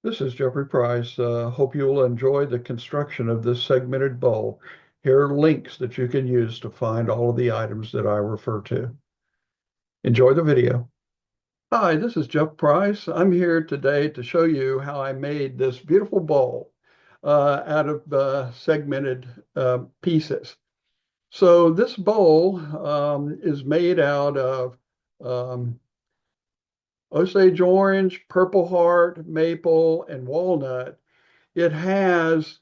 This is Jeffrey Price. Hope you will enjoy the construction of this segmented bowl. Here are links that you can use to find all of the items that I refer to. Enjoy the video. Hi, this is Jeff Price. I'm here today to show you how I made this beautiful bowl out of segmented pieces. So this bowl is made out of um, Osage orange, purple heart, maple, and walnut. It has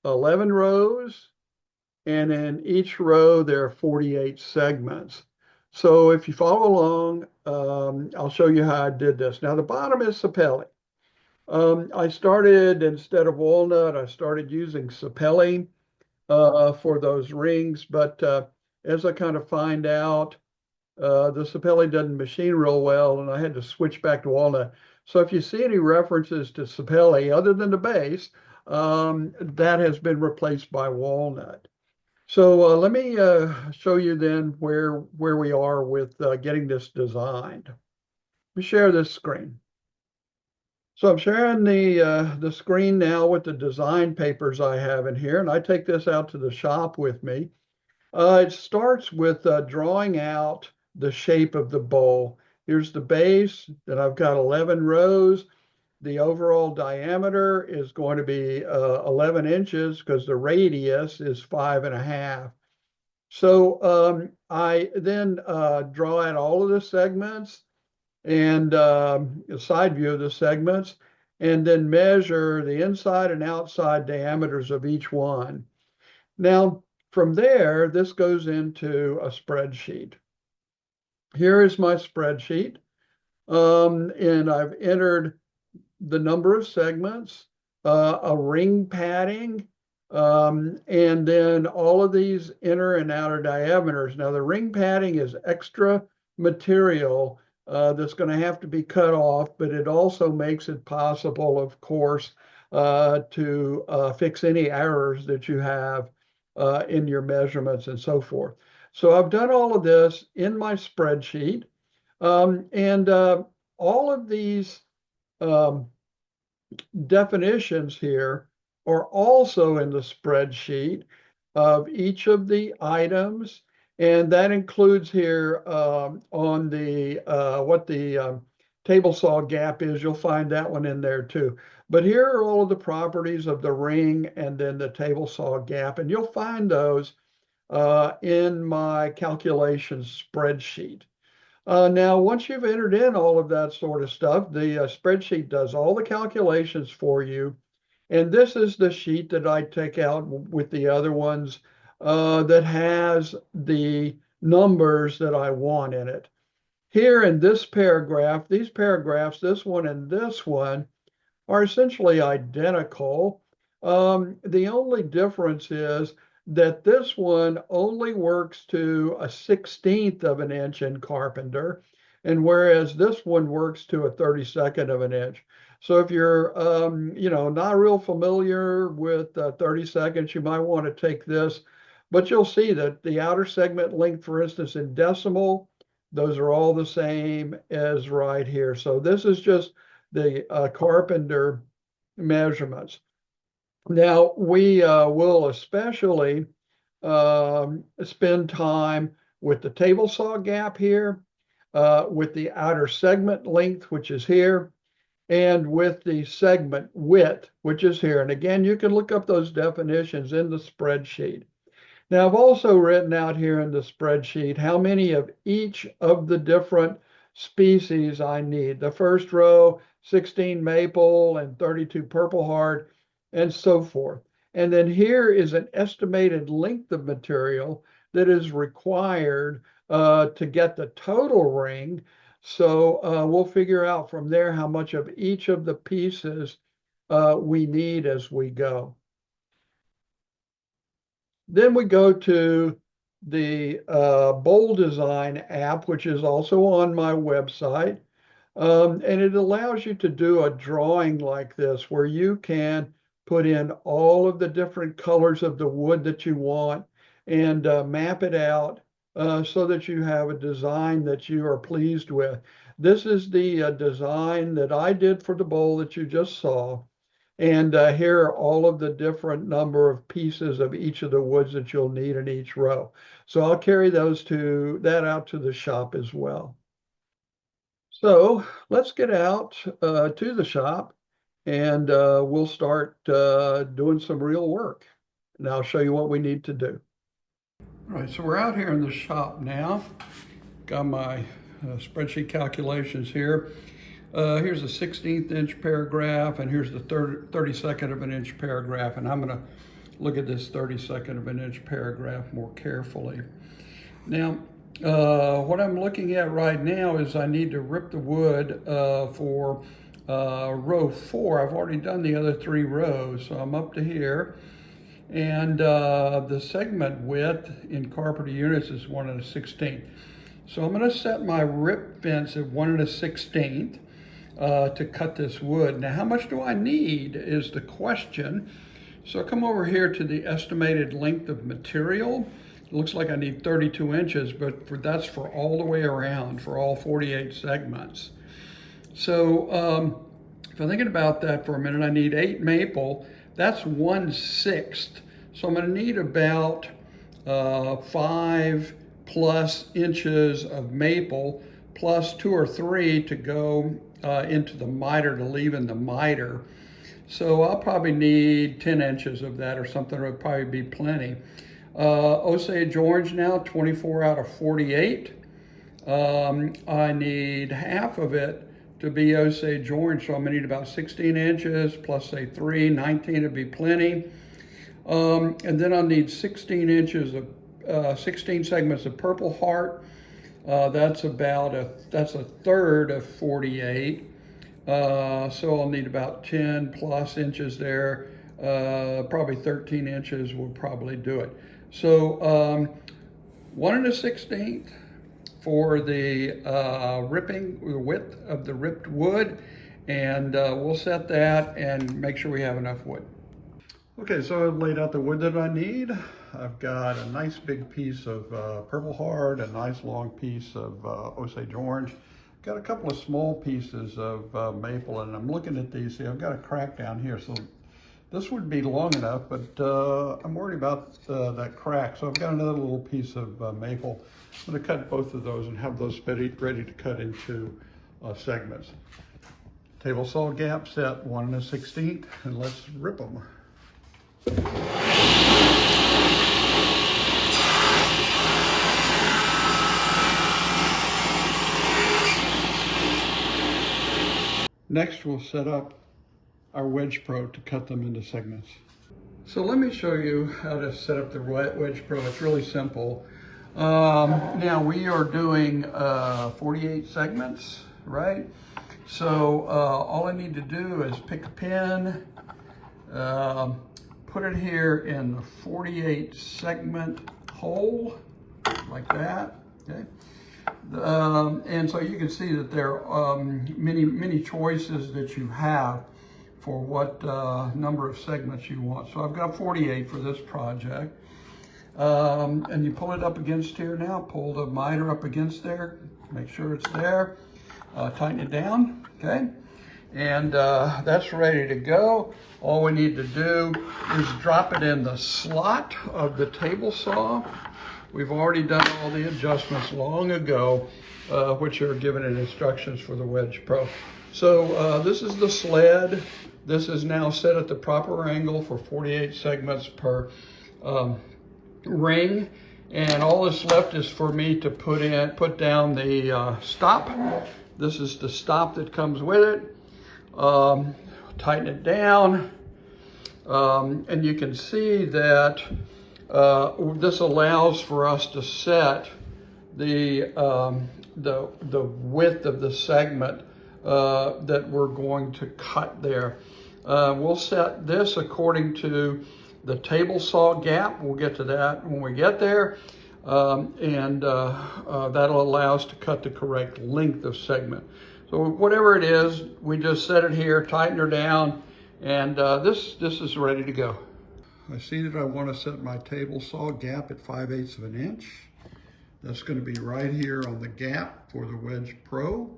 11 rows, and in each row there are 48 segments. So if you follow along, I'll show you how I did this. Now the bottom is sapelli. I started, instead of walnut, I started using sapelli for those rings, but as I kind of find out, the sapelli doesn't machine real well, and I had to switch back to walnut. So if you see any references to sapelli other than the base, that has been replaced by walnut. So let me show you then where we are with getting this designed. Let me share this screen. So I'm sharing the screen now with the design papers I have in here, and I take this out to the shop with me. It starts with drawing out the shape of the bowl. Here's the base, then I've got 11 rows. The overall diameter is going to be 11 inches because the radius is 5.5. So I then draw out all of the segments and a side view of the segments, and then measure the inside and outside diameters of each one. Now, from there, this goes into a spreadsheet. Here is my spreadsheet, and I've entered the number of segments, a ring padding, and then all of these inner and outer diameters. Now, the ring padding is extra material that's going to have to be cut off, but it also makes it possible, of course, to fix any errors that you have in your measurements and so forth. So I've done all of this in my spreadsheet, and all of these um, definitions here are also in the spreadsheet of each of the items. And that includes here on the what the table saw gap is. You'll find that one in there too. But here are all of the properties of the ring and then the table saw gap. And you'll find those in my calculation spreadsheet. Now, once you've entered in all of that sort of stuff, the spreadsheet does all the calculations for you. And this is the sheet that I take out with the other ones that has the numbers that I want in it. Here in this paragraph, these paragraphs, this one and this one, are essentially identical. The only difference is that this one only works to a 16th of an inch in Carpenter, and whereas this one works to a 32nd of an inch. So if you're, not real familiar with 30 seconds, you might want to take this, but you'll see that the outer segment length, for instance, in decimal, those are all the same as right here. So this is just the Carpenter measurements. Now, we will especially spend time with the table saw gap here, with the outer segment length, which is here, and with the segment width, which is here. And again, you can look up those definitions in the spreadsheet. Now, I've also written out here in the spreadsheet how many of each of the different species I need. The first row, 16 maple and 32 purple heart, and so forth. And then here is an estimated length of material that is required to get the total ring. So we'll figure out from there how much of each of the pieces we need as we go. Then we go to the Bowl Design app, which is also on my website. And it allows you to do a drawing like this where you can put in all of the different colors of the wood that you want and map it out so that you have a design that you are pleased with. This is the design that I did for the bowl that you just saw. And here are all of the different number of pieces of each of the woods that you'll need in each row. So I'll carry that out to the shop as well. So let's get out to the shop and we'll start doing some real work. And I'll show you what we need to do. All right, so we're out here in the shop now. Got my spreadsheet calculations here. Here's a 16th inch paragraph, and here's the 32nd of an inch paragraph, and I'm going to look at this 32nd of an inch paragraph more carefully. Now, what I'm looking at right now is I need to rip the wood for row 4. I've already done the other 3 rows, so I'm up to here. And the segment width in carpenter units is 1 1/16. So I'm going to set my rip fence at 1 1/16 to cut this wood. Now, how much do I need is the question. So I come over here to the estimated length of material. It looks like I need 32 inches, but that's for all the way around, for all 48 segments. So if I'm thinking about that for a minute, I need 8 maple. That's 1/6. So I'm going to need about 5+ inches of maple, plus 2 or 3 to go into the miter, to leave in the miter. So I'll probably need 10 inches of that or something. It would probably be plenty. Osage orange now, 24 out of 48. I need half of it to be Osage orange, so I'm gonna need about 16 inches plus say 3, 19 would be plenty. And then I'll need 16 inches of 16 segments of Purple Heart. That's a third of 48. So I'll need about 10+ inches there. Probably 13 inches will probably do it. So 1 1/16 for the the width of the ripped wood, and we'll set that and make sure we have enough wood. Okay, so I've laid out the wood that I need. I've got a nice big piece of Purple Heart, a nice long piece of Osage Orange. Got a couple of small pieces of maple, and I'm looking at these. See, I've got a crack down here, so this would be long enough, but I'm worried about that crack. So I've got another little piece of maple. I'm going to cut both of those and have those ready to cut into segments. Table saw gap set 1 1/16, and let's rip them. Next, we'll set up our Wedge Pro to cut them into segments. So let me show you how to set up the Wedge Pro. It's really simple. Now we are doing 48 segments, right? So all I need to do is pick a pin, put it here in the 48 segment hole, like that, okay? And so you can see that there are many choices that you have for what number of segments you want. So I've got 48 for this project. And you pull it up against here now, pull the miter up against there, make sure it's there, tighten it down, okay? And that's ready to go. All we need to do is drop it in the slot of the table saw. We've already done all the adjustments long ago, which are given in instructions for the Wedge Pro. So this is the sled. This is now set at the proper angle for 48 segments per ring. And all that's left is for me to put down the stop. This is the stop that comes with it. Tighten it down. And you can see that this allows for us to set the width of the segment that we're going to cut there. We'll set this according to the table saw gap. We'll get to that when we get there. And that'll allow us to cut the correct length of segment. So whatever it is, we just set it here, tighten her down, and this is ready to go. I see that I want to set my table saw gap at 5/8 of an inch. That's going to be right here on the gap for the Wedge Pro.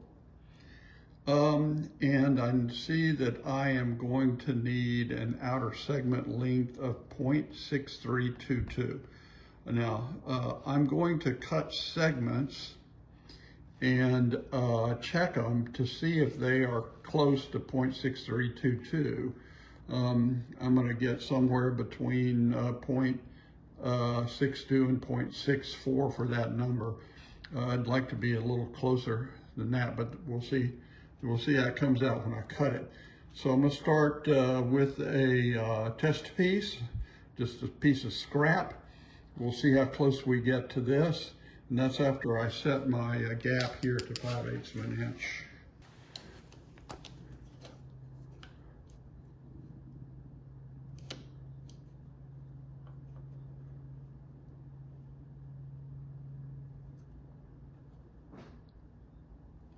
And I see that I am going to need an outer segment length of 0.6322. Now, I'm going to cut segments and check them to see if they are close to 0.6322. I'm going to get somewhere between 0.62 and 0.64 for that number. I'd like to be a little closer than that, but we'll see. We'll see how it comes out when I cut it. So I'm going to start with a test piece, just a piece of scrap. We'll see how close we get to this. And that's after I set my gap here to 5/8 of an inch.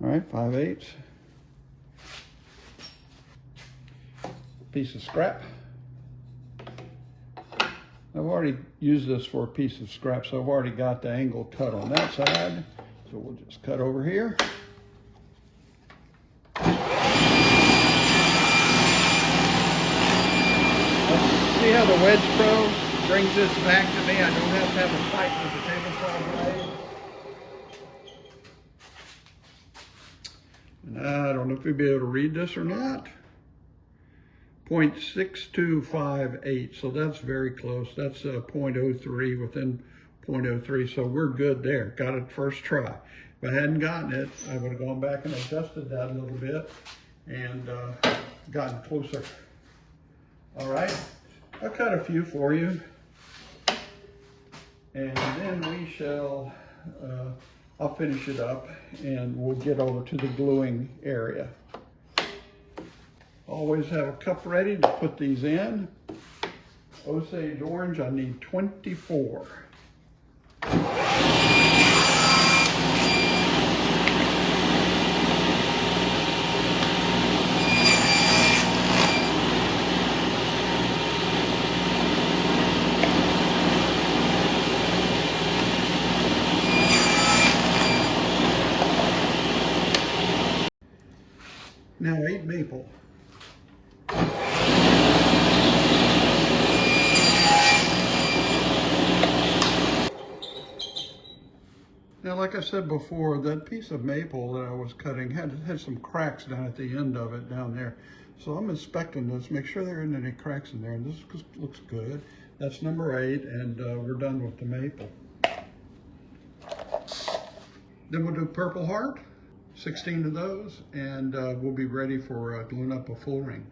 All right, 5/8. Piece of scrap. I've already used this for a piece of scrap, so I've already got the angle cut on that side. So we'll just cut over here. See how the Wedge Pro brings this back to me? I don't have to have a fight with the table saw blade. And I don't know if you'll be able to read this or not. 0.6258, so that's very close. That's 0.03 within 0.03, so we're good there. Got it first try. If I hadn't gotten it, I would have gone back and adjusted that a little bit and gotten closer. All right, I'll cut a few for you. And then we shall, I'll finish it up and we'll get over to the gluing area. Always have a cup ready to put these in. Osage orange, I need 24. Now 8 maple. Now, like I said before, that piece of maple that I was cutting had some cracks down at the end of it down there. So I'm inspecting this, make sure there aren't any cracks in there. And this looks good. That's number 8, and we're done with the maple. Then we'll do Purple Heart, 16 of those, and we'll be ready for gluing up a full ring.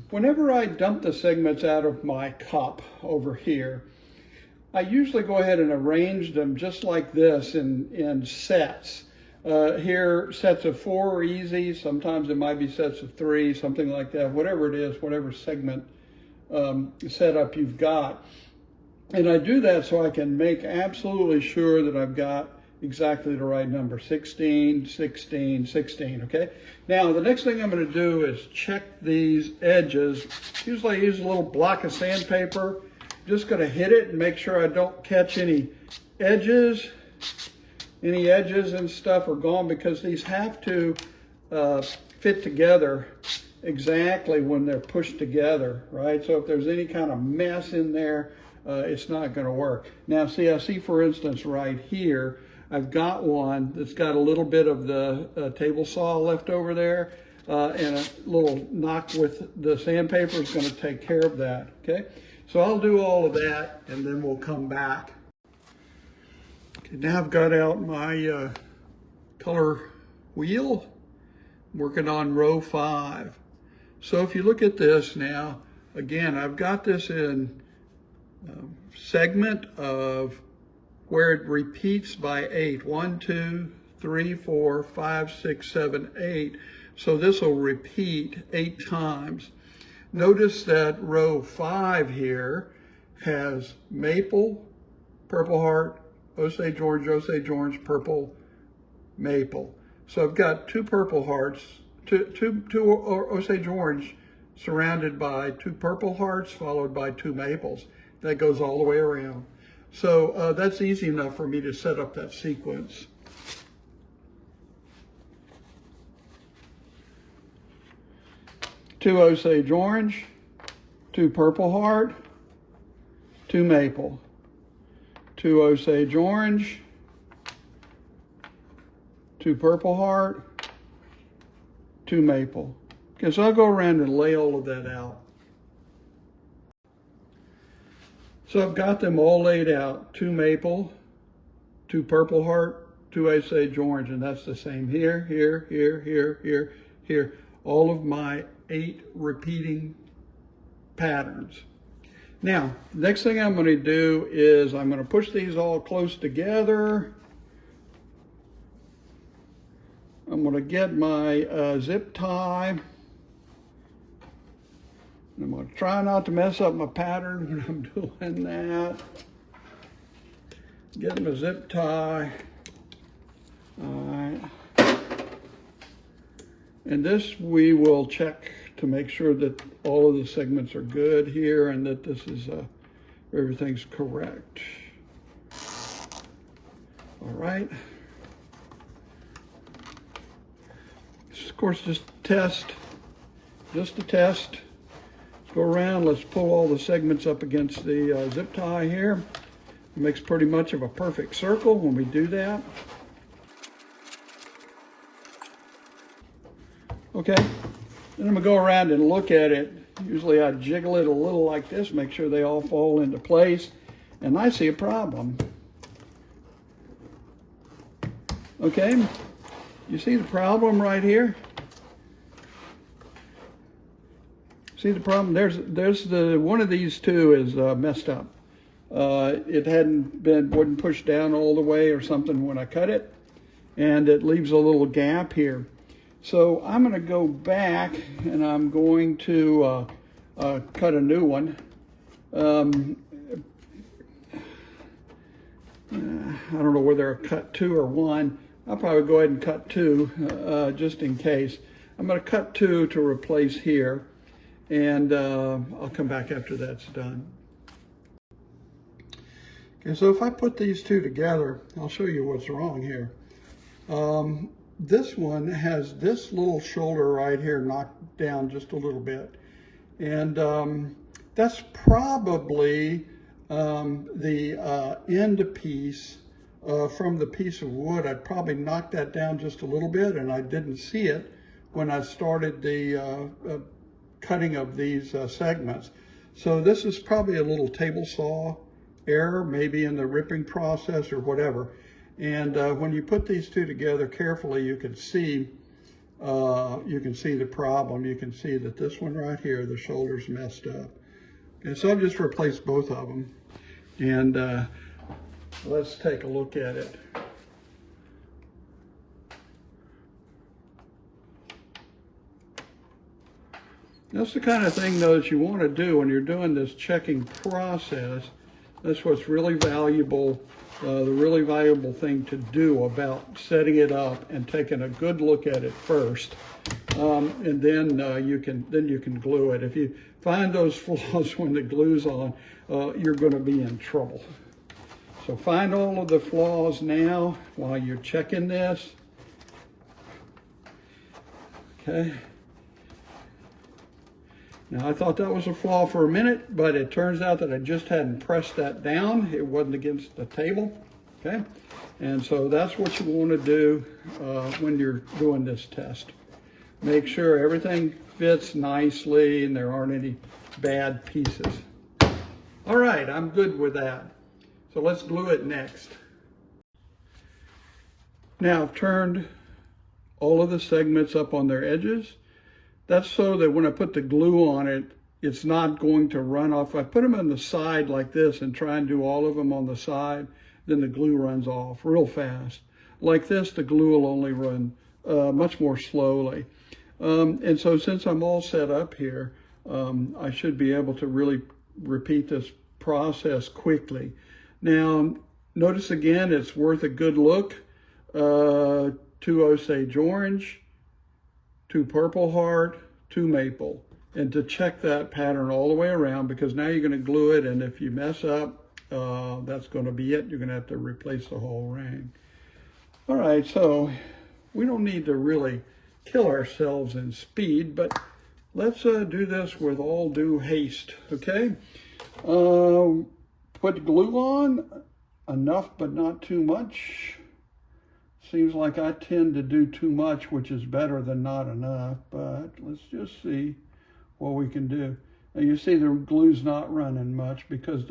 Whenever I dump the segments out of my cup over here, I usually go ahead and arrange them just like this in sets. Here, sets of 4 are easy. Sometimes it might be sets of 3, something like that. Whatever it is, whatever segment setup you've got. And I do that so I can make absolutely sure that I've got exactly the right number, 16, 16, 16, okay? Now, the next thing I'm going to do is check these edges. Usually I use a little block of sandpaper. Just going to hit it and make sure I don't catch any edges. Any edges and stuff are gone because these have to fit together exactly when they're pushed together, right? So if there's any kind of mess in there, it's not going to work. Now, see, I see, for instance, right here, I've got one that's got a little bit of the table saw left over there, and a little knock with the sandpaper is going to take care of that, okay? So I'll do all of that, and then we'll come back. Okay, now I've got out my color wheel, working on row 5. So if you look at this now, again, I've got this in segment of where it repeats by 8. 1, 2, 3, 4, 5, 6, 7, 8. So this will repeat 8 times. Notice that row 5 here has maple, Purple Heart, Osage Orange, purple, maple. So I've got 2 Purple Hearts, two Osage Orange surrounded by 2 Purple Hearts followed by 2 maples. That goes all the way around. So that's easy enough for me to set up that sequence. 2 Osage orange, 2 purple heart, 2 maple, 2 Osage orange, 2 purple heart, 2 maple. Okay, so I'll go around and lay all of that out. So I've got them all laid out, 2 maple, 2 purple heart, 2 Osage orange, and that's the same here, here, here, here, here, here. All of my 8 repeating patterns. Now, next thing I'm going to do is I'm going to push these all close together. I'm going to get my zip tie. I'm going to try not to mess up my pattern when I'm doing that. Get my zip tie. All right. And this we will check to make sure that all of the segments are good here and that this is everything's correct. All right. Of course, just a test. Let's go around. Let's pull all the segments up against the zip tie here. It makes pretty much of a perfect circle when we do that. Okay, then I'm gonna go around and look at it. Usually I jiggle it a little like this, make sure they all fall into place, and I see a problem. Okay, you see the problem right here? See the problem? There's the one of these two is messed up. It wasn't pushed down all the way or something when I cut it, and it leaves a little gap here. So I'm going to go back and I'm going to cut a new one. I don't know whether I cut 2 or 1. I'll probably go ahead and cut 2 just in case. I'm going to cut 2 to replace here, and I'll come back after that's done. Okay, so if I put these 2 together, I'll show you what's wrong here. This one has this little shoulder right here knocked down just a little bit. And that's probably the end piece from the piece of wood. I'd probably knocked that down just a little bit, and I didn't see it when I started the cutting of these segments. So this is probably a little table saw error, maybe in the ripping process or whatever. And when you put these 2 together carefully, you can see the problem. You can see that this one right here, the shoulder's messed up. And so I've just replaced both of them. And let's take a look at it. That's the kind of thing, though, that you want to do when you're doing this checking process. That's what's really valuable. The really valuable thing to do about setting it up and taking a good look at it first, and then you can glue it. If you find those flaws when the glue's on, you're going to be in trouble. So find all of the flaws now while you're checking this. Okay. Now I thought that was a flaw for a minute, but it turns out that I just hadn't pressed that down. It wasn't against the table, okay? And so that's what you want to do when you're doing this test. Make sure everything fits nicely and there aren't any bad pieces. All right, I'm good with that. So let's glue it next. Now I've turned all of the segments up on their edges. That's so that when I put the glue on it, it's not going to run off. If I put them on the side like this and try and do all of them on the side, then the glue runs off real fast. Like this, the glue will only run much more slowly. And so since I'm all set up here, I should be able to really repeat this process quickly. Now, notice again, it's worth a good look. 2 Osage orange, 2 purple heart, 2 maple, and to check that pattern all the way around, because now you're going to glue it, and if you mess up, that's going to be it. You're going to have to replace the whole ring. All right, so we don't need to really kill ourselves in speed, but let's do this with all due haste, okay? Put glue on, enough but not too much. Seems like I tend to do too much, which is better than not enough, but let's just see what we can do. Now you see the glue's not running much because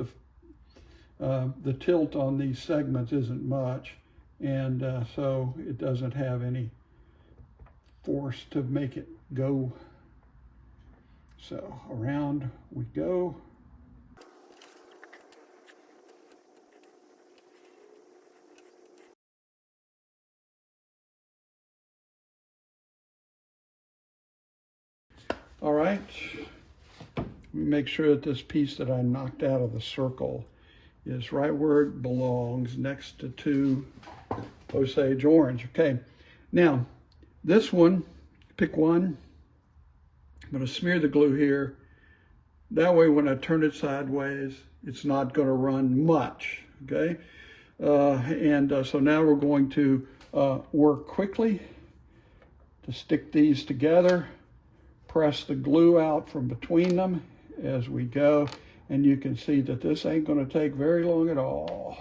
the tilt on these segments isn't much, and so it doesn't have any force to make it go. So around we go. All right, make sure that this piece that I knocked out of the circle is right where it belongs, next to 2 Osage orange. Okay, now this one, pick one. I'm going to smear the glue here. That way when I turn it sideways, it's not going to run much, okay? So now we're going to work quickly to stick these together. Press the glue out from between them as we go, and you can see that this ain't going to take very long at all.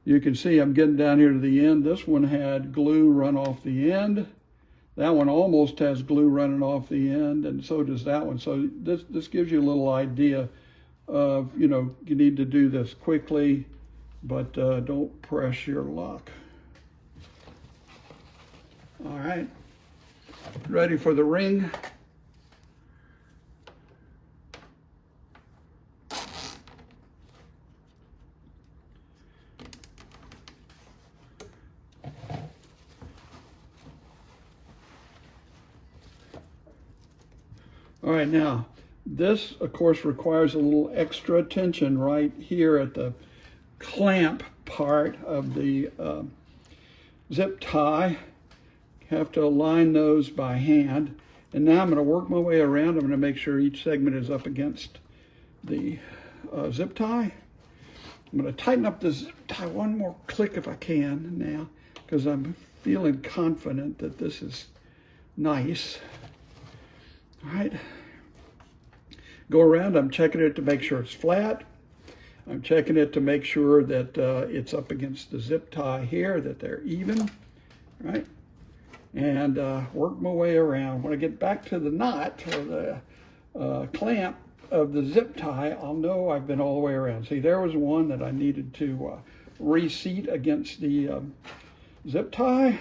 You can see I'm getting down here to the end. This one had glue run off the end. That one almost has glue running off the end, and so does that one. So this gives you a little idea of, you know, you need to do this quickly, but don't press your luck. All right, ready for the ring? All right, now, this, of course, requires a little extra attention right here at the clamp part of the zip tie. You have to align those by hand. And now I'm going to work my way around. I'm going to make sure each segment is up against the zip tie. I'm going to tighten up the zip tie one more click if I can now, because I'm feeling confident that this is nice. All right, go around. I'm checking it to make sure it's flat. I'm checking it to make sure that it's up against the zip tie here, that they're even, right? And work my way around. When I get back to the knot or the clamp of the zip tie, I'll know I've been all the way around. See, there was one that I needed to reseat against the zip tie.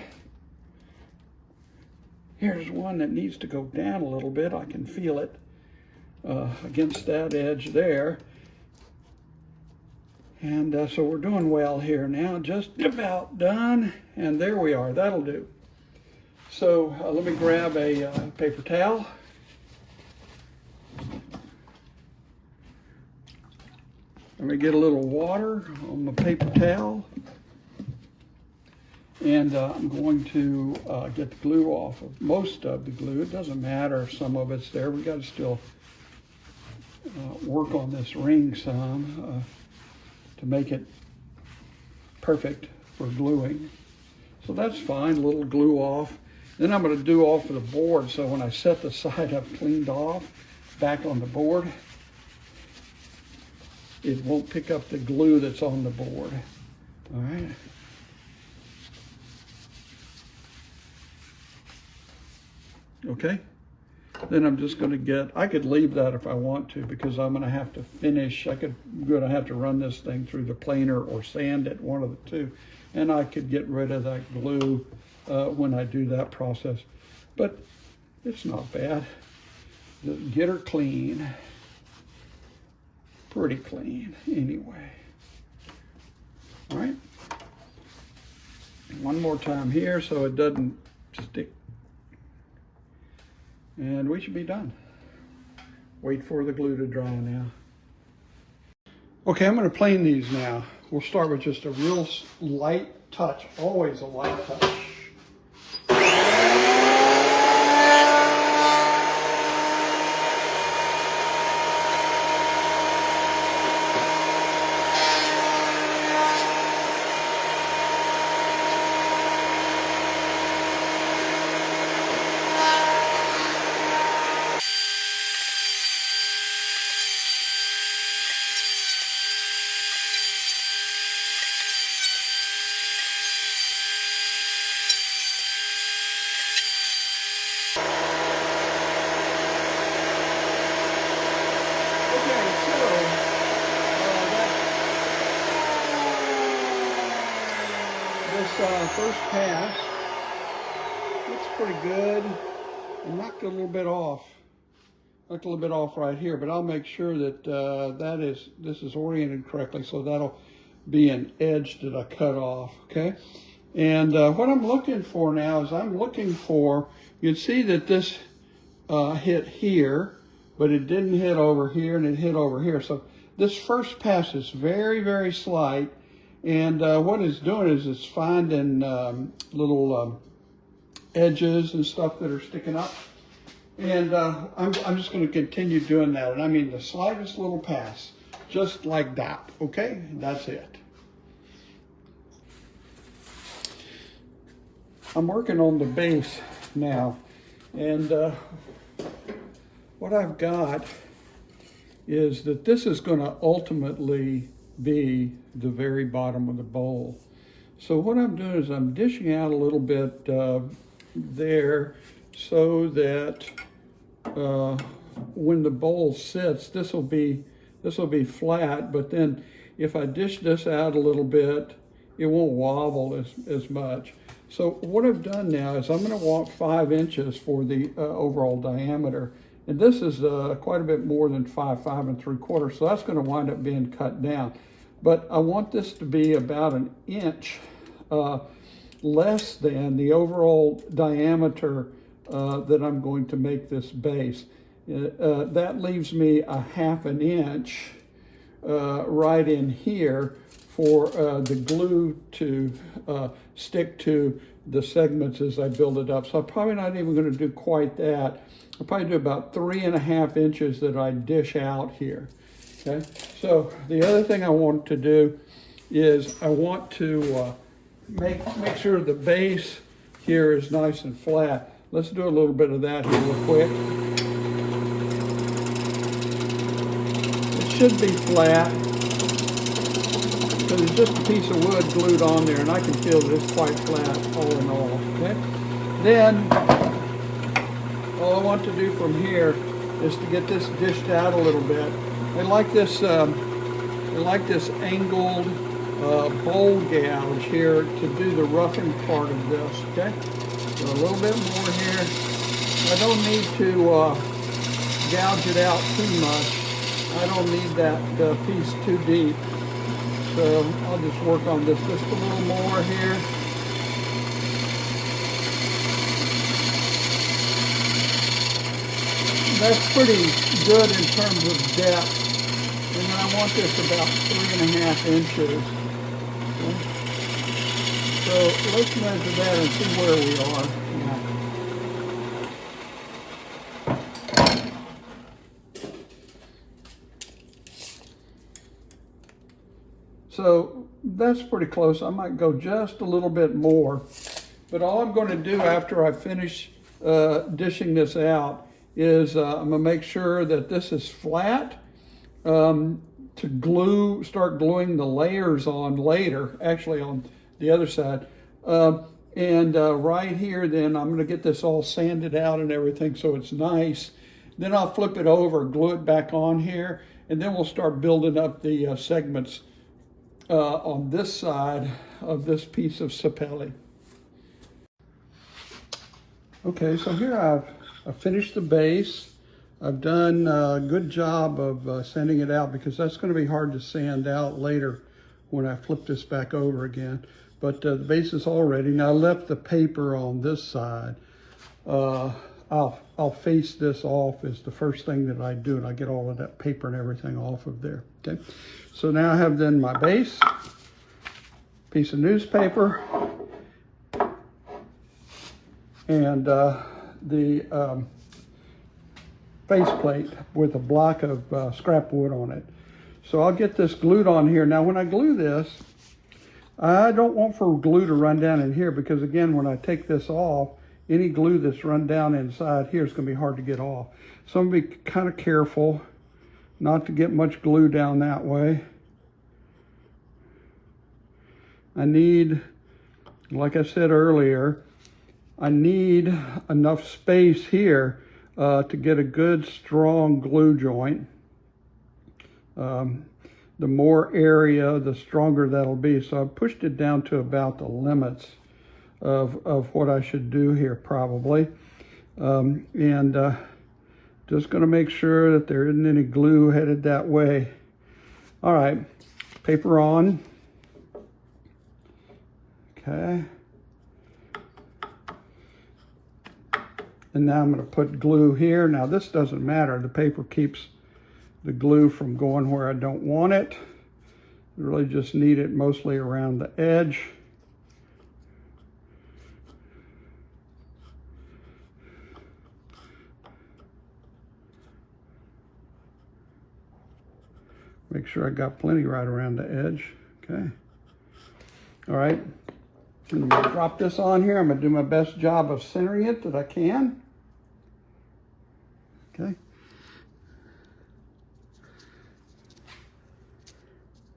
Here's one that needs to go down a little bit. I can feel it against that edge there. And so we're doing well here now, just about done. And there we are, that'll do. So let me grab a paper towel. Let me get a little water on the paper towel. And I'm going to get the glue off of most of the glue. It doesn't matter if some of it's there. We got to still work on this ring some to make it perfect for gluing. So that's fine, a little glue off. Then I'm going to do off of the board, so when I set the side up cleaned off back on the board, it won't pick up the glue that's on the board. All right. Okay, then I'm just going to get, I could leave that if I want to, because I'm going to have to finish, I'm going to have to run this thing through the planer or sand it, one of the two, and I could get rid of that glue when I do that process, but it's not bad. Just get her clean, pretty clean anyway. All right, one more time here so it doesn't stick. And we should be done. Wait for the glue to dry now. Okay, I'm going to plane these now. We'll start with just a real light touch, always a light touch. Okay, so this first pass looks pretty good. I knocked a little bit off. Knocked a little bit off right here, but I'll make sure that this is oriented correctly, so that'll be an edge that I cut off, okay? And what I'm looking for now is you can see that this hit here, but it didn't hit over here, and it hit over here. So this first pass is very, very slight, and what it's doing is it's finding little edges and stuff that are sticking up. And I'm just going to continue doing that. And I mean the slightest little pass, just like that, okay? That's it. I'm working on the base now. And what I've got is that this is going to ultimately be the very bottom of the bowl. So what I'm doing is I'm dishing out a little bit there, so that when the bowl sits, this will be flat, but then if I dish this out a little bit, it won't wobble as much. So what I've done now is I'm going to want 5 inches for the overall diameter, and this is quite a bit more than 5 3/4, so that's going to wind up being cut down. But I want this to be about an inch less than the overall diameter that I'm going to make this base. That leaves me a 1/2 inch right in here for the glue to stick to the segments as I build it up. So I'm probably not even going to do quite that. I'll probably do about 3.5 inches that I dish out here. Okay. So the other thing I want to do is I want to make sure the base here is nice and flat. Let's do a little bit of that here real quick. It should be flat, because it's just a piece of wood glued on there, and I can feel that it's quite flat all in all, okay? Then, all I want to do from here is to get this dished out a little bit. I like this angled bowl gouge here to do the roughing part of this, okay? So a little bit more here. I don't need to gouge it out too much. I don't need that piece too deep. So I'll just work on this just a little more here. That's pretty good in terms of depth. And then I want this about 3.5 inches. Okay. So let's measure that and see where we are. Yeah. So that's pretty close. I might go just a little bit more. But all I'm going to do after I finish dishing this out is I'm going to make sure that this is flat to start gluing the layers on later, actually on the other side. Right here then I'm going to get this all sanded out and everything so it's nice. Then I'll flip it over, glue it back on here, and then we'll start building up the segments on this side of this piece of sapelli. Okay, so here I've finished the base. I've done a good job of sanding it out, because that's going to be hard to sand out later when I flip this back over again. But the base is all ready. Now I left the paper on this side. I'll face this off as the first thing that I do, and I get all of that paper and everything off of there. Okay, so now I have then my base, piece of newspaper, and the faceplate with a block of scrap wood on it. So I'll get this glued on here. Now when I glue this, I don't want for glue to run down in here, because again, when I take this off, any glue that's run down inside here is going to be hard to get off. So I'm going to be kind of careful not to get much glue down that way. I need, like I said earlier, I need enough space here to get a good strong glue joint. The more area, the stronger that'll be. So I've pushed it down to about the limits of what I should do here probably. Just going to make sure that there isn't any glue headed that way. All right, paper on. Okay. And now I'm going to put glue here. Now this doesn't matter. The paper keeps the glue from going where I don't want it. You really just need it mostly around the edge. Make sure I got plenty right around the edge. Okay. All right. I'm going to drop this on here. I'm going to do my best job of centering it that I can. Okay.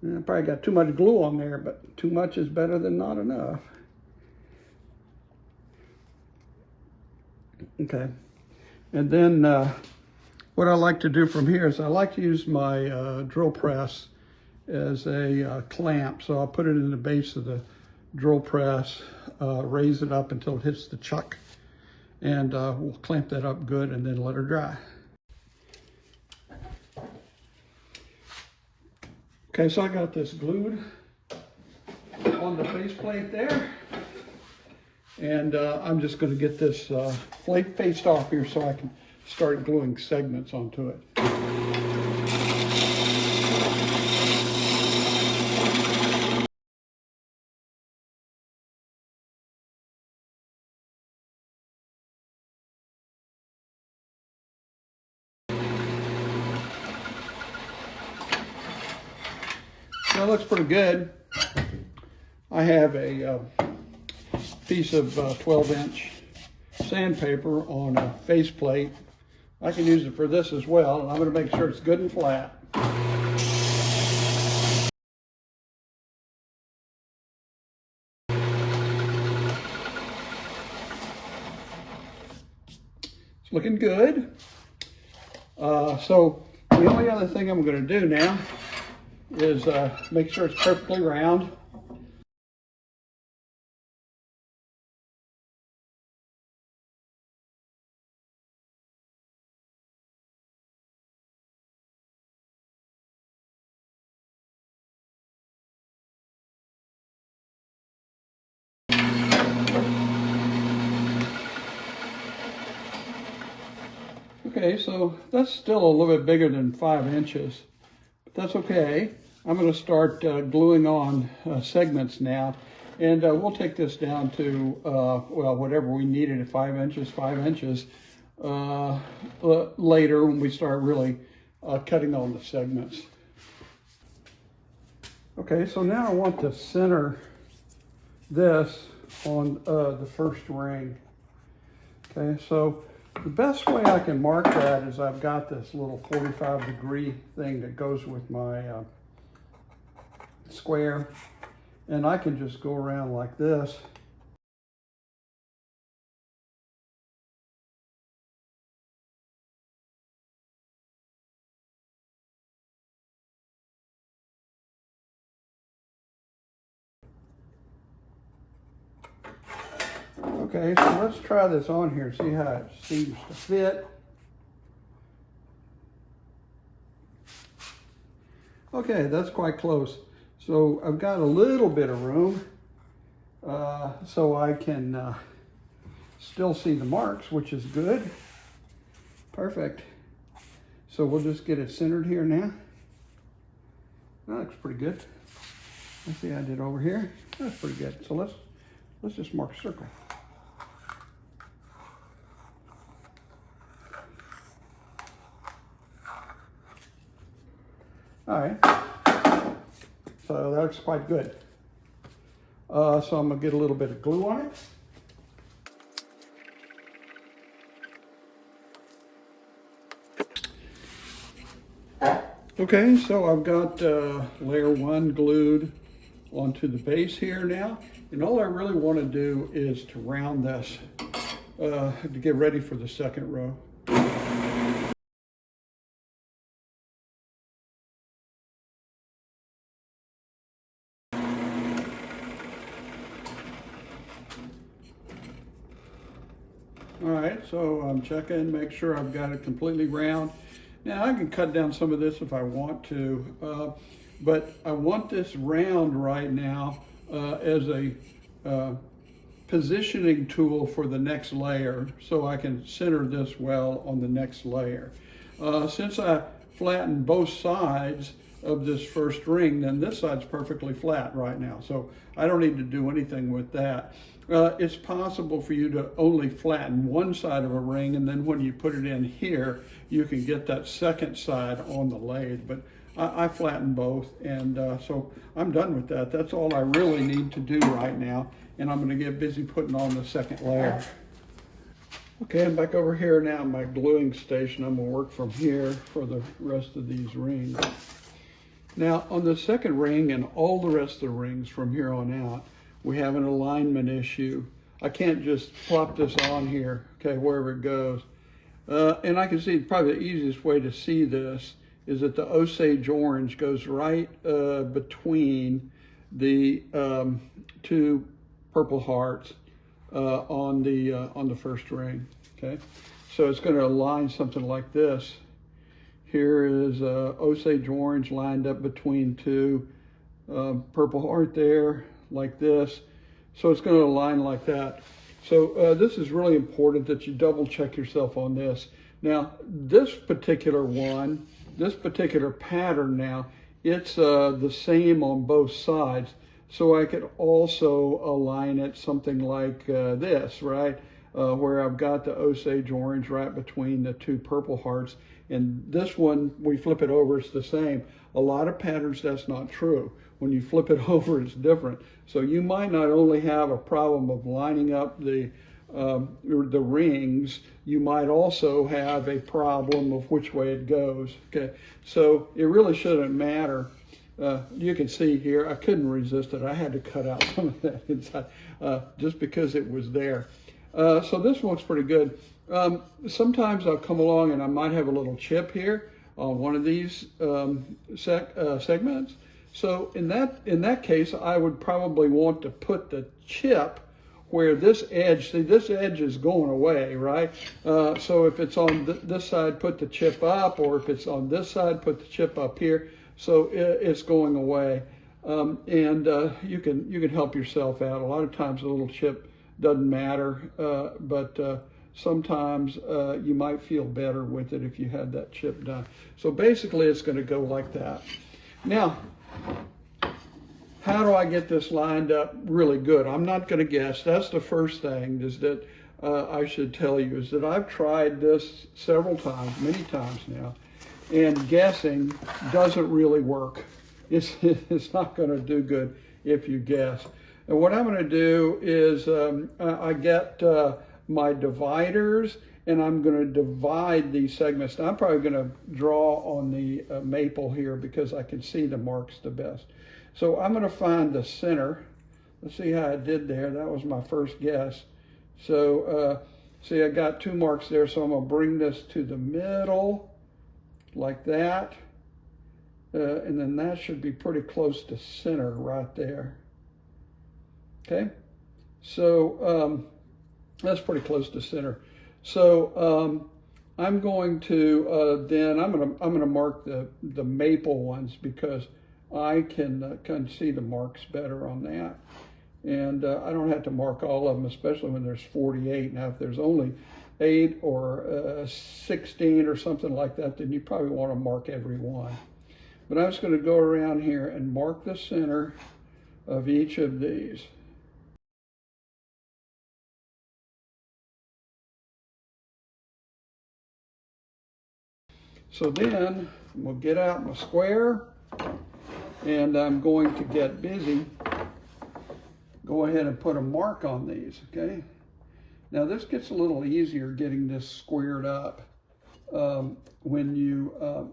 I probably got too much glue on there, but too much is better than not enough. Okay. And then what I like to do from here is I like to use my drill press as a clamp. So I'll put it in the base of the drill press, raise it up until it hits the chuck, and we'll clamp that up good and then let her dry. Okay, so I got this glued on the faceplate there, and I'm just going to get this plate faced off here so I can start gluing segments onto it. That looks pretty good. I have a piece of 12-inch sandpaper on a faceplate. I can use it for this as well, and I'm going to make sure it's good and flat. It's looking good. So the only other thing I'm going to do now is make sure it's perfectly round. Okay, so that's still a little bit bigger than 5 inches, but that's okay. I'm going to start gluing on segments now, and we'll take this down to, well, whatever we needed at 5 inches, later when we start really cutting on the segments. Okay, so now I want to center this on the first ring. Okay, so the best way I can mark that is I've got this little 45-degree thing that goes with my square, and I can just go around like this. Okay, so let's try this on here, see how it seems to fit. Okay, that's quite close. So I've got a little bit of room so I can still see the marks, which is good. Perfect. So we'll just get it centered here now. That looks pretty good. Let's see how I did over here. That's pretty good. So let's just mark a circle. All right, so that looks quite good. So I'm gonna get a little bit of glue on it. Okay, so I've got layer 1 glued onto the base here now. And all I really want to do is to round this to get ready for the second row. All right, so I'm checking, make sure I've got it completely round. Now I can cut down some of this if I want to, but I want this round right now as a positioning tool for the next layer, so I can center this well on the next layer. Since I flattened both sides of this first ring, then this side's perfectly flat right now, so I don't need to do anything with that. It's possible for you to only flatten one side of a ring, and then when you put it in here, you can get that second side on the lathe, but I flatten both, and so I'm done with that. That's all I really need to do right now, and I'm going to get busy putting on the second layer. Okay, I'm back over here now in my gluing station. I'm going to work from here for the rest of these rings. Now, on the second ring and all the rest of the rings from here on out, we have an alignment issue. I can't just plop this on here, okay, wherever it goes. And I can see probably the easiest way to see this is that the Osage orange goes right between the two purple hearts on the first ring. Okay, so it's going to align something like this. Here is Osage orange lined up between two purple heart there, like this. So it's going to align like that. So this is really important that you double check yourself on this. Now, this particular one, this particular pattern now, it's the same on both sides. So I could also align it something like this, right? Where I've got the Osage orange right between the two purple hearts. And this one, we flip it over, it's the same. A lot of patterns, that's not true. When you flip it over, it's different. So you might not only have a problem of lining up the rings, you might also have a problem of which way it goes. Okay, so it really shouldn't matter. You can see here, I couldn't resist it. I had to cut out some of that inside just because it was there. So this looks pretty good. Sometimes I'll come along and I might have a little chip here on one of these segments. So in that case, I would probably want to put the chip where this edge, see this edge is going away, right? So if it's on this side, put the chip up, or if it's on this side, put the chip up here. So it's going away. You can help yourself out. A lot of times a little chip doesn't matter, but sometimes you might feel better with it if you had that chip done. So basically it's going to go like that. Now, how do I get this lined up really good? I'm not going to guess. That's the first thing is that I should tell you is that I've tried this several times, many times now, and guessing doesn't really work. It's not going to do good if you guess. And what I'm going to do is I get my dividers, and I'm going to divide these segments. Now, I'm probably going to draw on the maple here because I can see the marks the best. So I'm going to find the center. Let's see how I did there. That was my first guess. So see, I got two marks there, so I'm going to bring this to the middle like that. And then that should be pretty close to center right there. Okay, so that's pretty close to center. So I'm going to then I'm going to mark the maple ones because I can see the marks better on that, and I don't have to mark all of them, especially when there's 48. Now, if there's only 8 or 16 or something like that, then you probably want to mark every one. But I'm just going to go around here and mark the center of each of these. So then we'll get out my square, and I'm going to get busy. Go ahead and put a mark on these, okay? Now this gets a little easier getting this squared up when you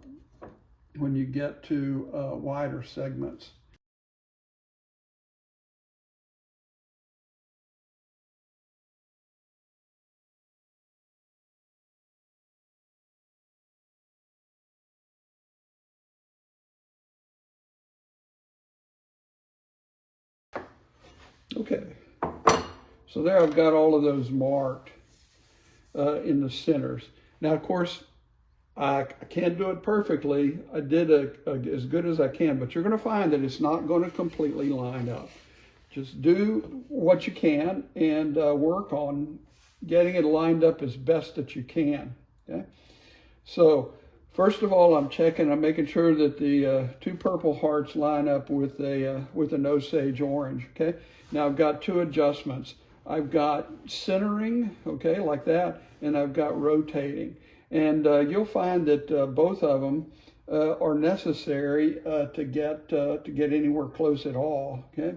get to wider segments. Okay, so there I've got all of those marked. in the centers. Now, of course, I can't do it perfectly. I did as good as I can, but you're going to find that it's not going to completely line up. Just do what you can and work on getting it lined up as best that you can. Okay. So first of all, I'm making sure that the two purple hearts line up with an Osage orange. Okay. Now I've got two adjustments. I've got centering, okay, like that, and I've got rotating. And you'll find that both of them are necessary to get anywhere close at all. Okay.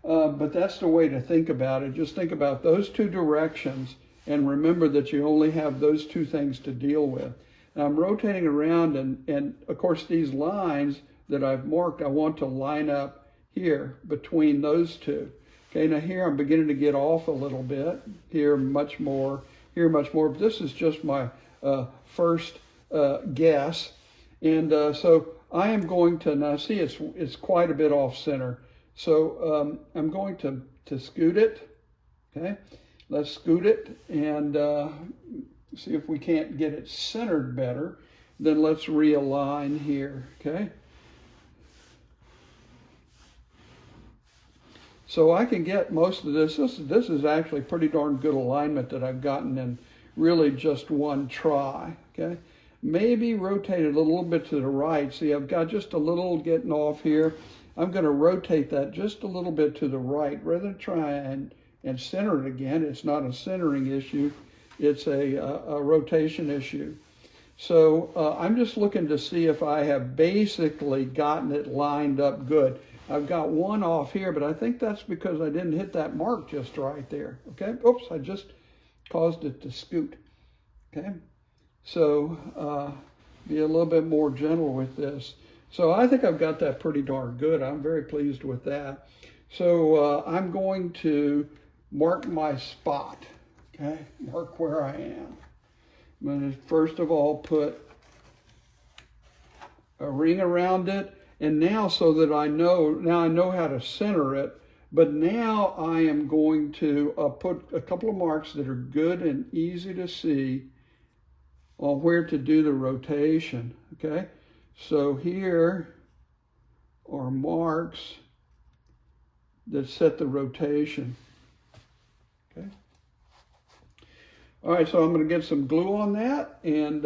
But that's the way to think about it. Just think about those two directions and remember that you only have those two things to deal with. Now I'm rotating around and of course these lines that I've marked, I want to line up here between those two. Okay, now here I'm beginning to get off a little bit. Here much more, here much more. But this is just my first guess. And so I am going to, now see it's quite a bit off center. So I'm going to scoot it, okay? Let's scoot it and see if we can't get it centered better. Then let's realign here, okay? So I can get most of this. This is actually pretty darn good alignment that I've gotten in really just one try, okay? Maybe rotate it a little bit to the right. See, I've got just a little getting off here. I'm going to rotate that just a little bit to the right rather than try and center it again. It's not a centering issue. It's a rotation issue. So I'm just looking to see if I have basically gotten it lined up good. I've got one off here, but I think that's because I didn't hit that mark just right there. Okay, oops, I just caused it to scoot. Okay, so be a little bit more gentle with this. So I think I've got that pretty darn good. I'm very pleased with that. So I'm going to mark my spot, okay? Mark where I am. I'm going to first of all put a ring around it. And now so that I know how to center it, but now I am going to put a couple of marks that are good and easy to see on where to do the rotation, okay? So here are marks that set the rotation, okay? All right, so I'm going to get some glue on that, and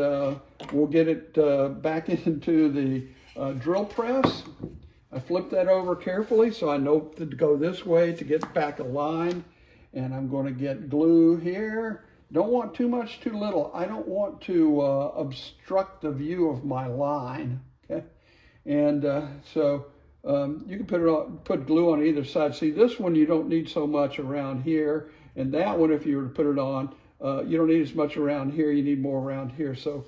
we'll get it back into the drill press. I flip that over carefully so I know to go this way to get back aligned. And I'm going to get glue here. Don't want too much, too little. I don't want to obstruct the view of my line. Okay, and so you can put glue on either side. See, this one you don't need so much around here, and that one, if you were to put it on, you don't need as much around here. You need more around here. So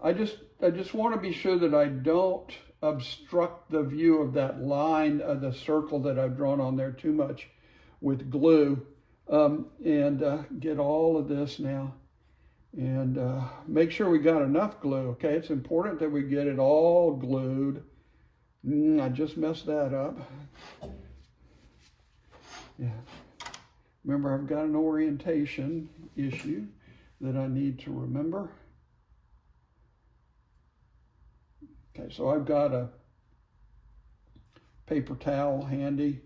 I just want to be sure that I don't obstruct the view of that line, the circle that I've drawn on there too much with glue, and get all of this now. And make sure we got enough glue, okay? It's important that we get it all glued. I just messed that up. Yeah. Remember, I've got an orientation issue that I need to remember. Okay, so I've got a paper towel handy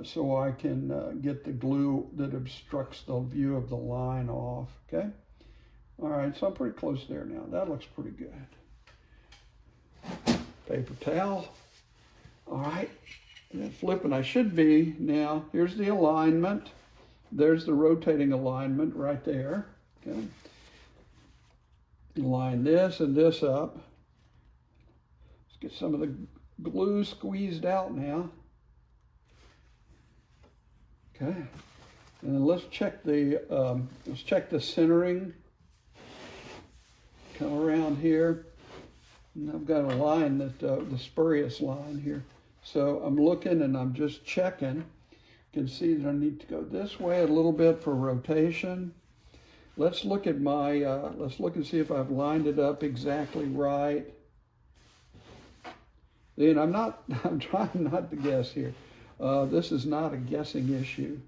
so I can get the glue that obstructs the view of the line off, okay? All right, so I'm pretty close there now. That looks pretty good. Paper towel. All right, and then flipping, I should be now, here's the alignment. There's the rotating alignment right there, okay? Line this and this up. Get some of the glue squeezed out now. Okay, and then let's check the centering. Come around here, and I've got a line that the spurious line here. So I'm looking and I'm just checking. You can see that I need to go this way a little bit for rotation. Let's look at my. Let's look and see if I've lined it up exactly right. And I'm trying not to guess here. This is not a guessing issue.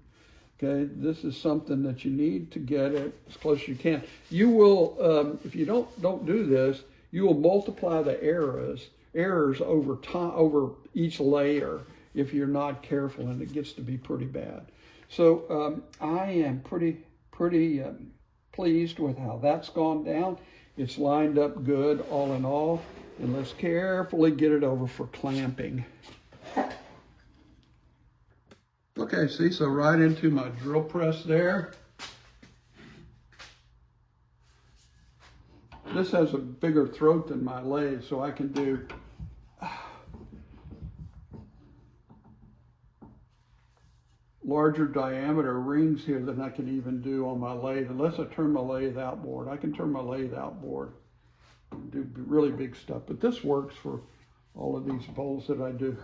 Okay, this is something that you need to get it as close as you can. You will, if you don't do this, you will multiply the errors over time, over each layer if you're not careful, and it gets to be pretty bad. So I am pretty pleased with how that's gone down. It's lined up good all in all, and let's carefully get it over for clamping. Okay, see, so right into my drill press there. This has a bigger throat than my lathe, so I can do larger diameter rings here than I can even do on my lathe, unless I turn my lathe outboard. I can turn my lathe outboard and do really big stuff, but this works for all of these bowls that I do.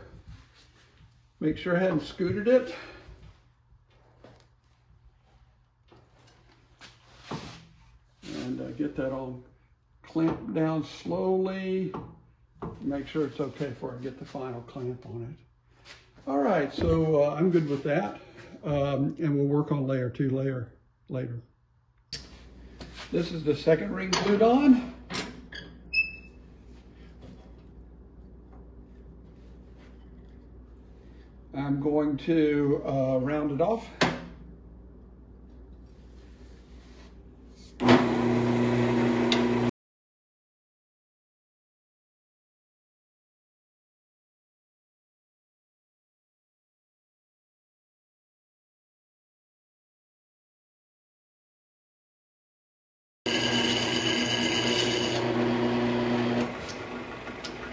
Make sure I hadn't scooted it. And get that all clamped down slowly. Make sure it's okay before I get the final clamp on it. All right, so I'm good with that. And we'll work on layer 2 later. This is the second ring glued on. I'm going to round it off.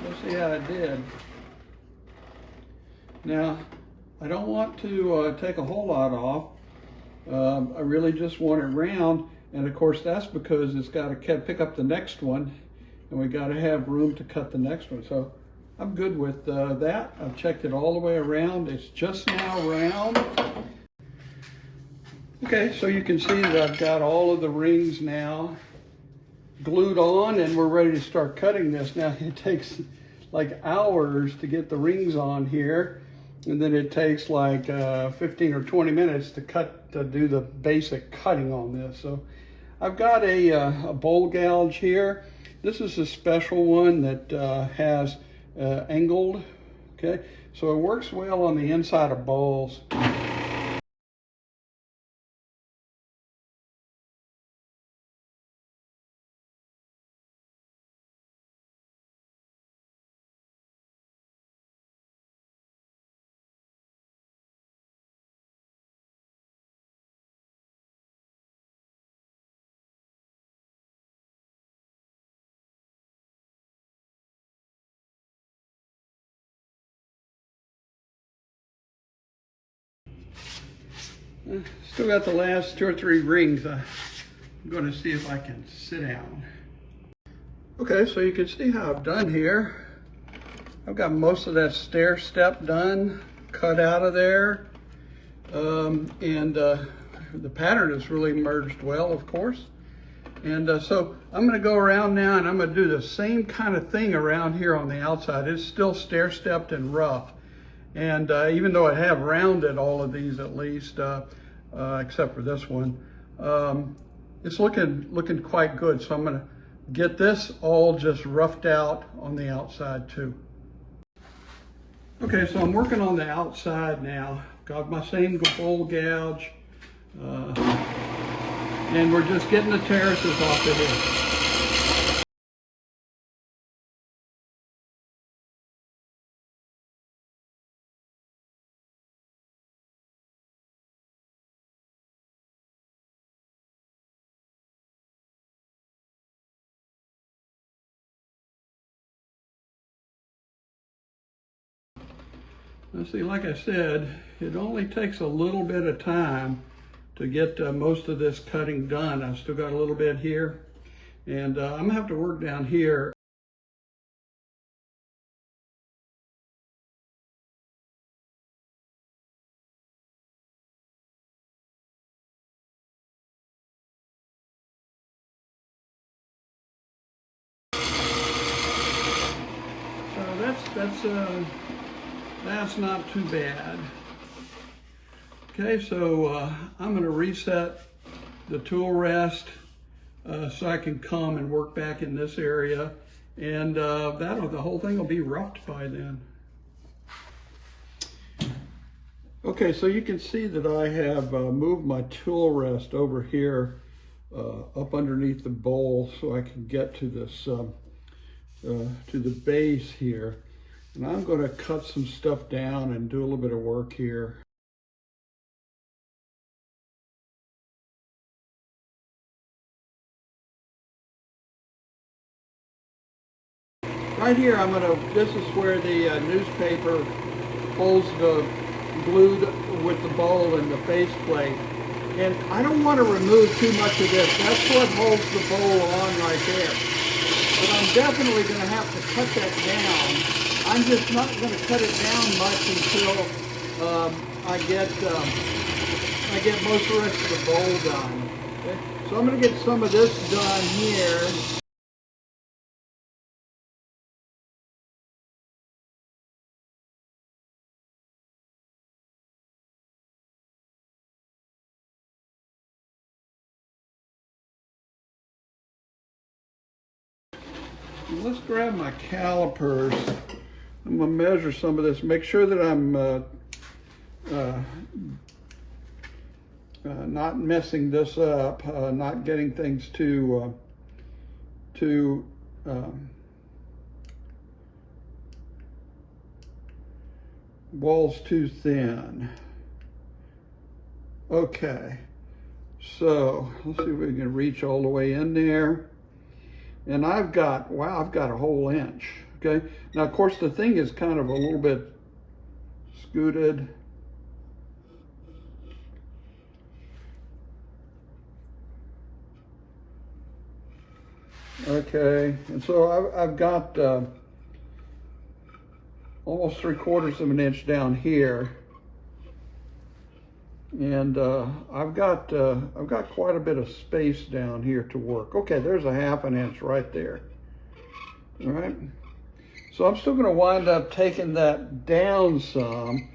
Let's see how it did. Now, I don't want to take a whole lot off. I really just want it round, and of course that's because it's got to pick up the next one, and we got to have room to cut the next one. So I'm good with that. I've checked it all the way around. It's just now round. Okay, so you can see that I've got all of the rings now glued on, and we're ready to start cutting this. Now it takes like hours to get the rings on here, and then it takes like 15 or 20 minutes to do the basic cutting on this. So I've got a bowl gouge here. This is a special one that has angled, okay? So it works well on the inside of bowls. Still got the last 2 or 3 rings. I'm going to see if I can sit down. Okay, so you can see how I've done here. I've got most of that stair step done, cut out of there. The pattern is really merged well, of course. And so I'm going to go around now, and I'm going to do the same kind of thing around here on the outside. It's still stair stepped and rough. And even though I have rounded all of these at least, except for this one, it's looking quite good. So I'm going to get this all just roughed out on the outside too. Okay, so I'm working on the outside now. Got my same bowl gouge, and we're just getting the terraces off of it. Now see, like I said, it only takes a little bit of time to get most of this cutting done. I've still got a little bit here, and I'm gonna have to work down here. So that's not too bad. Okay, so I'm going to reset the tool rest so I can come and work back in this area, and the whole thing will be roughed by then. Okay, so you can see that I have moved my tool rest over here up underneath the bowl so I can get to this to the base here. And I'm going to cut some stuff down and do a little bit of work here. Right here, this is where the newspaper holds the glued with the bowl and the base plate. And I don't want to remove too much of this. That's what holds the bowl on right there. But I'm definitely going to have to cut that down. I'm just not going to cut it down much until I get most of the rest of the bowl done. Okay? So I'm going to get some of this done here. Let's grab my calipers. I'm going to measure some of this, make sure that I'm not messing this up, not getting things too walls too thin. Okay, so let's see if we can reach all the way in there. And I've got a whole inch, okay? Now, of course, the thing is kind of a little bit scooted. Okay, and so I've got almost 3/4 of an inch down here. And I've got quite a bit of space down here to work. Okay, there's a 1/2 inch right there. All right. So I'm still going to wind up taking that down some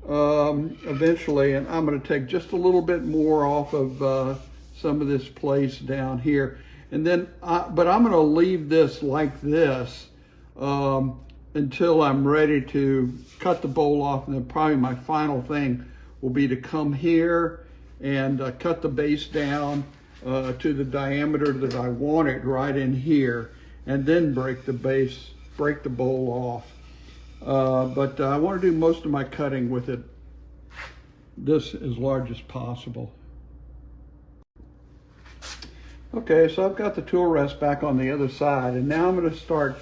eventually, and I'm going to take just a little bit more off of some of this place down here, and then but I'm going to leave this like this until I'm ready to cut the bowl off, and then probably my final thing will be to come here and cut the base down to the diameter that I want it right in here, and then break the bowl off. But I want to do most of my cutting with it this as large as possible. Okay, so I've got the tool rest back on the other side, and now I'm going to start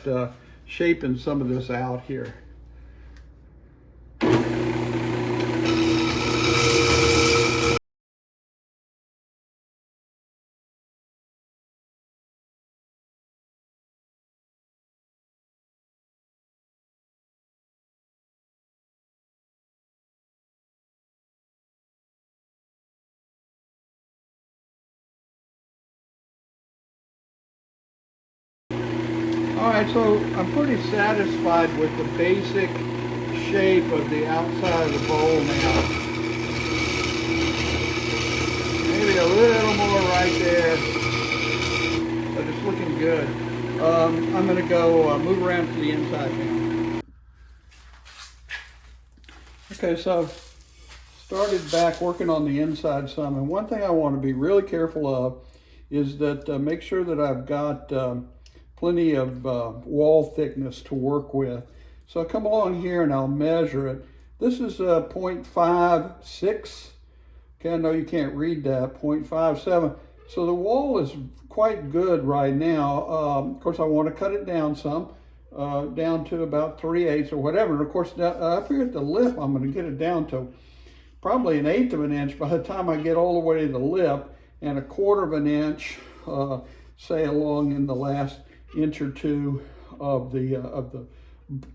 shaping some of this out here. All right, so I'm pretty satisfied with the basic shape of the outside of the bowl now. Maybe a little more right there, but it's looking good. I'm going to go move around to the inside now. Okay, so I've started back working on the inside some, and one thing I want to be really careful of is that make sure that I've got plenty of wall thickness to work with. So I come along here and I'll measure it. This is 0.56. Okay, I know you can't read that, 0.57. So the wall is quite good right now. Of course, I want to cut it down some, down to about 3/8 or whatever. And of course, up here at the lip, I'm going to get it down to probably 1/8 of an inch by the time I get all the way to the lip, and 1/4 of an inch, say along in the last inch or two of the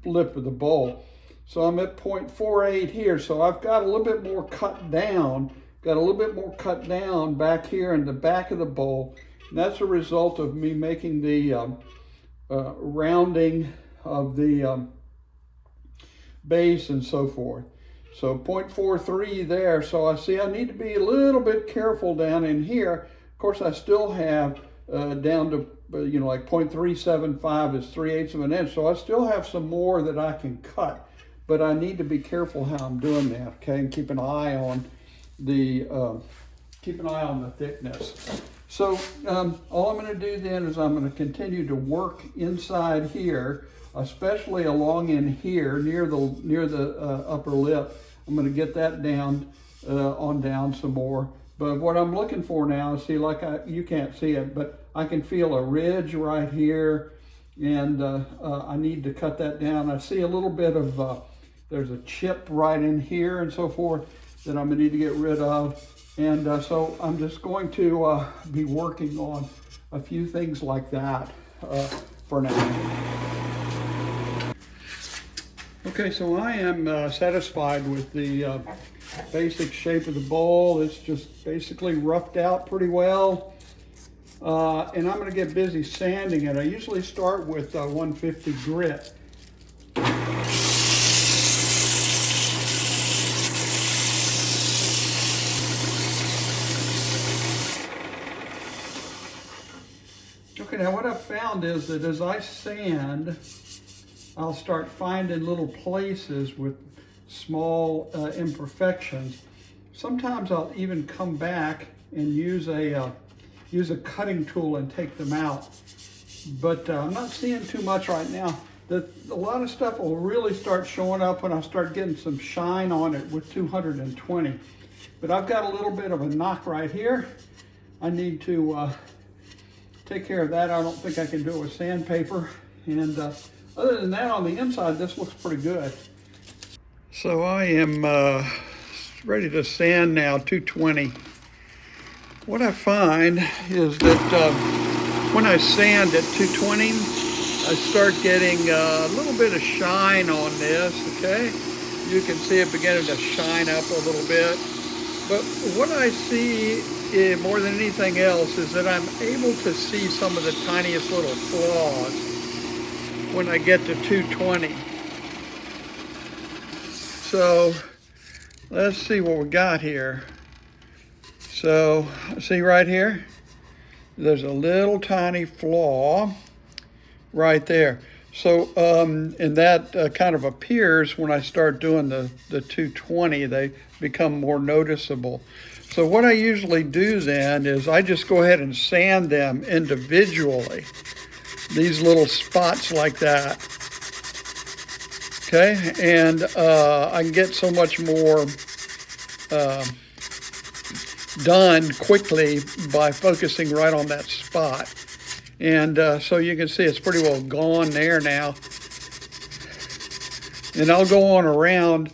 lip of the bowl. So I'm at 0.48 here. So I've got a little bit more cut down. Got a little bit more cut down back here in the back of the bowl. And that's a result of me making the rounding of the base and so forth. So 0.43 there. So I see I need to be a little bit careful down in here. Of course, I still have down to, like 0.375 is 3/8 of an inch. So I still have some more that I can cut, but I need to be careful how I'm doing that, okay? And keep an eye on the thickness. So all I'm going to do then is I'm going to continue to work inside here, especially along in here near the upper lip. I'm going to get that down on down some more. But what I'm looking for now is, see, like you can't see it, but I can feel a ridge right here, and I need to cut that down. I see a little bit of there's a chip right in here and so forth that I'm going to need to get rid of. And so I'm just going to be working on a few things like that for now. Okay, so I am satisfied with the basic shape of the bowl. It's just basically roughed out pretty well. And I'm going to get busy sanding it. I usually start with 150 grit. Okay, now what I've found is that as I sand, I'll start finding little places with small imperfections. Sometimes I'll even come back and use a cutting tool and take them out. But I'm not seeing too much right now. A lot of stuff will really start showing up when I start getting some shine on it with 220. But I've got a little bit of a knock right here. I need to take care of that. I don't think I can do it with sandpaper. And other than that, on the inside, this looks pretty good. So I am ready to sand now, 220. What I find is that when I sand at 220, I start getting a little bit of shine on this, okay? You can see it beginning to shine up a little bit. But what I see more than anything else is that I'm able to see some of the tiniest little flaws when I get to 220. So let's see what we got here. So see right here, there's a little tiny flaw right there. So and that kind of appears when I start doing the 220. They become more noticeable. So what I usually do then is I just go ahead and sand them individually, these little spots like that. Okay, and I can get so much more done quickly by focusing right on that spot. And so you can see it's pretty well gone there now. And I'll go on around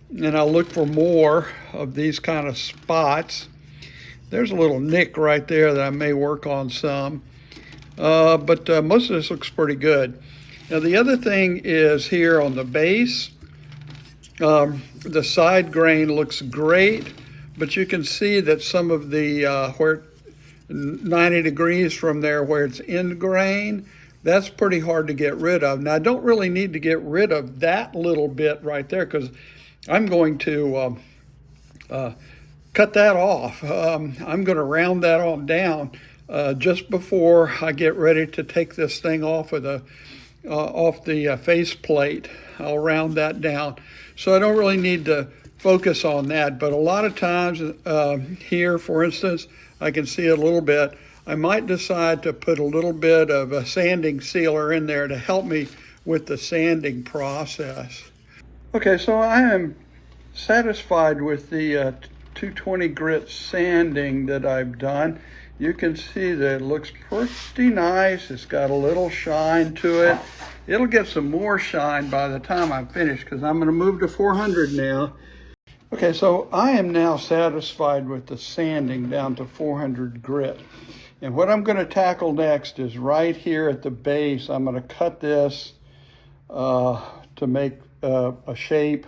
and I'll look for more of these kind of spots. There's a little nick right there that I may work on some. But most of this looks pretty good. Now the other thing is here on the base, the side grain looks great, but you can see that some of the, where 90 degrees from there where it's end grain, that's pretty hard to get rid of. Now I don't really need to get rid of that little bit right there because I'm going to cut that off. I'm going to round that on down just before I get ready to take this thing off of the face plate. I'll round that down. So I don't really need to focus on that, but a lot of times here, for instance, I can see it a little bit. I might decide to put a little bit of a sanding sealer in there to help me with the sanding process. Okay, so I am satisfied with the 220 grit sanding that I've done. You can see that it looks pretty nice. It's got a little shine to it. It'll get some more shine by the time I'm finished because I'm going to move to 400 now. Okay, so I am now satisfied with the sanding down to 400 grit. And what I'm going to tackle next is right here at the base. I'm going to cut this to make a shape,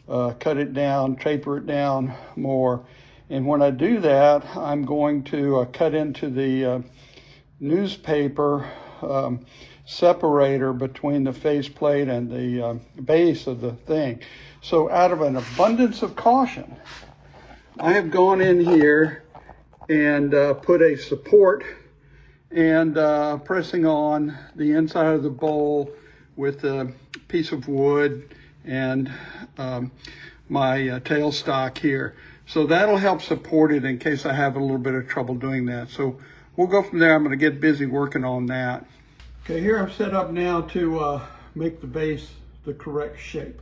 cut it down, taper it down more. And when I do that, I'm going to cut into the newspaper separator between the faceplate and the base of the thing. So out of an abundance of caution, I have gone in here and put a support and pressing on the inside of the bowl with a piece of wood and my tailstock here. So that'll help support it in case I have a little bit of trouble doing that. So we'll go from there. I'm going to get busy working on that. Okay, here I'm set up now to make the base the correct shape.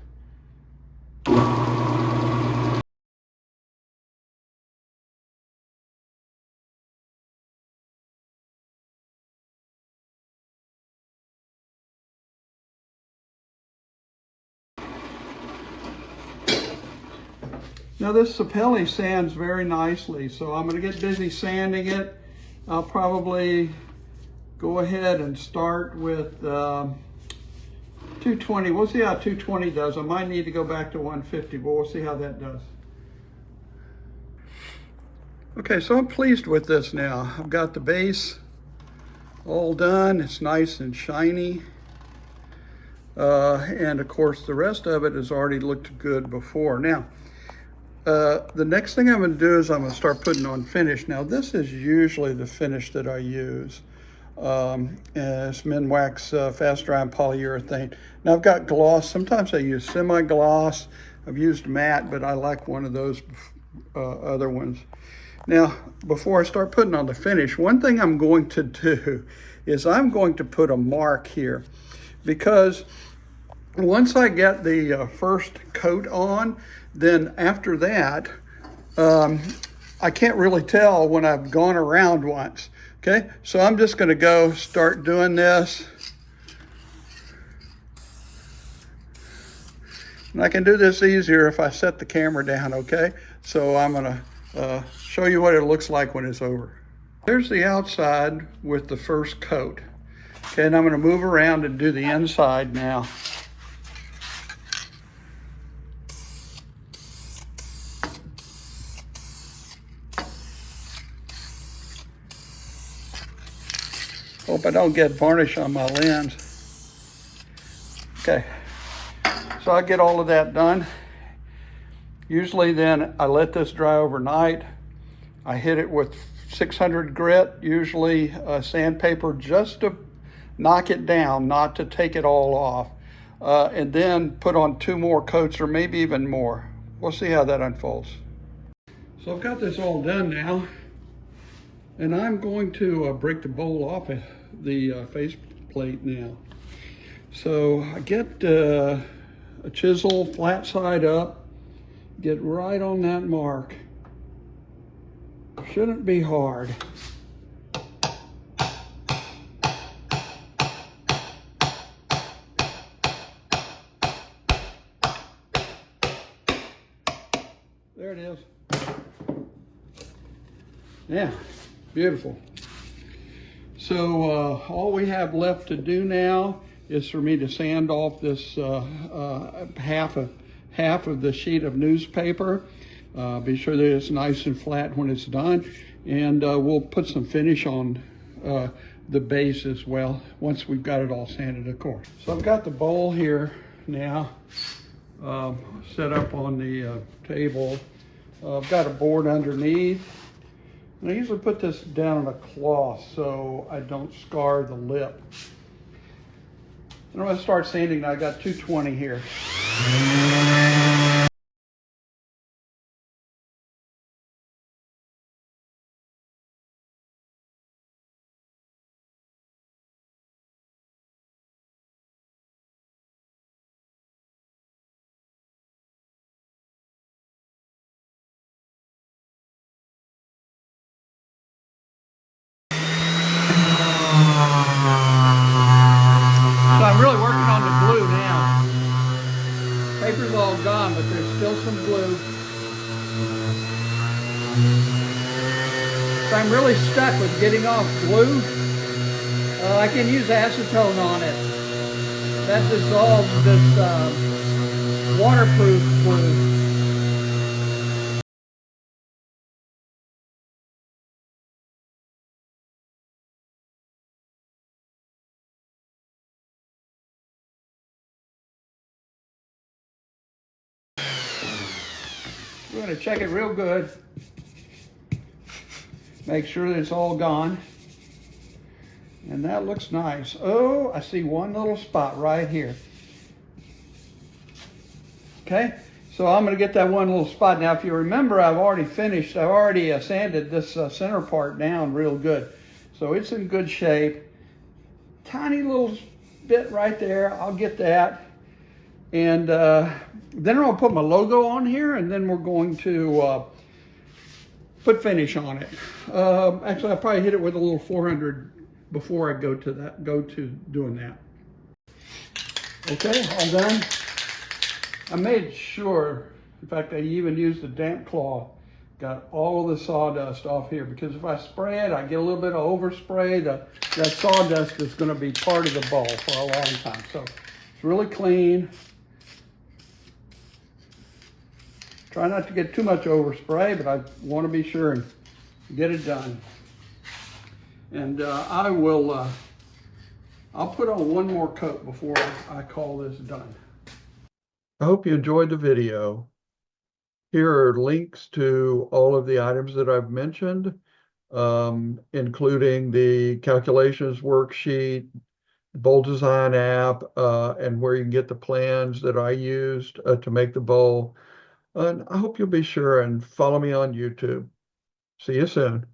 Now this Sapelli sands very nicely, so I'm going to get busy sanding it. I'll probably go ahead and start with 220. We'll see how 220 does. I might need to go back to 150, but we'll see how that does. Okay, so I'm pleased with this now. I've got the base all done. It's nice and shiny. And of course, the rest of it has already looked good before. Now, the next thing I'm going to do is I'm going to start putting on finish. Now, this is usually the finish that I use. It's Minwax fast drying polyurethane. Now I've got gloss. Sometimes I use semi-gloss. I've used matte, but I like one of those other ones. Now, before I start putting on the finish, one thing I'm going to do is I'm going to put a mark here, because once I get the first coat on, then after that, I can't really tell when I've gone around once. Okay, so I'm just going to go start doing this. And I can do this easier if I set the camera down, okay? So I'm going to show you what it looks like when it's over. Here's the outside with the first coat. Okay, and I'm going to move around and do the inside now. Hope I don't get varnish on my lens. Okay, so I get all of that done. Usually then I let this dry overnight. I hit it with 600 grit, usually sandpaper, just to knock it down, not to take it all off. And then put on 2 more coats or maybe even more. We'll see how that unfolds. So I've got this all done now. And I'm going to break the bowl off of the face plate now. So I get a chisel flat side up, get right on that mark. Shouldn't be hard. There it is. Yeah, beautiful. So all we have left to do now is for me to sand off this half of the sheet of newspaper. Be sure that it's nice and flat when it's done, and we'll put some finish on the base as well once we've got it all sanded, of course. So I've got the bowl here now set up on the table. I've got a board underneath. And I usually put this down on a cloth so I don't scar the lip. And I'm going to start sanding now. I got 220 here. So I'm really working on the glue now. Paper's all gone, but there's still some glue. So I'm really stuck with getting off glue. I can use acetone on it. That dissolves this waterproof glue. We're going to check it real good. Make sure that it's all gone. And that looks nice. Oh, I see one little spot right here. Okay, so I'm going to get that one little spot. Now, if you remember, I've already sanded this center part down real good. So it's in good shape. Tiny little bit right there. I'll get that. And then I'm going to put my logo on here, and then we're going to put finish on it. Actually, I'll probably hit it with a little 400 before I go to doing that. Okay, all done. I made sure, in fact, I even used a damp cloth, got all the sawdust off here, because if I spray it, I get a little bit of overspray. That sawdust is going to be part of the bowl for a long time. So it's really clean. Try not to get too much overspray, but I want to be sure and get it done. And I'll put on one more coat before I call this done. I hope you enjoyed the video. Here are links to all of the items that I've mentioned, including the calculations worksheet, bowl design app, and where you can get the plans that I used to make the bowl. And I hope you'll be sure and follow me on YouTube. See you soon.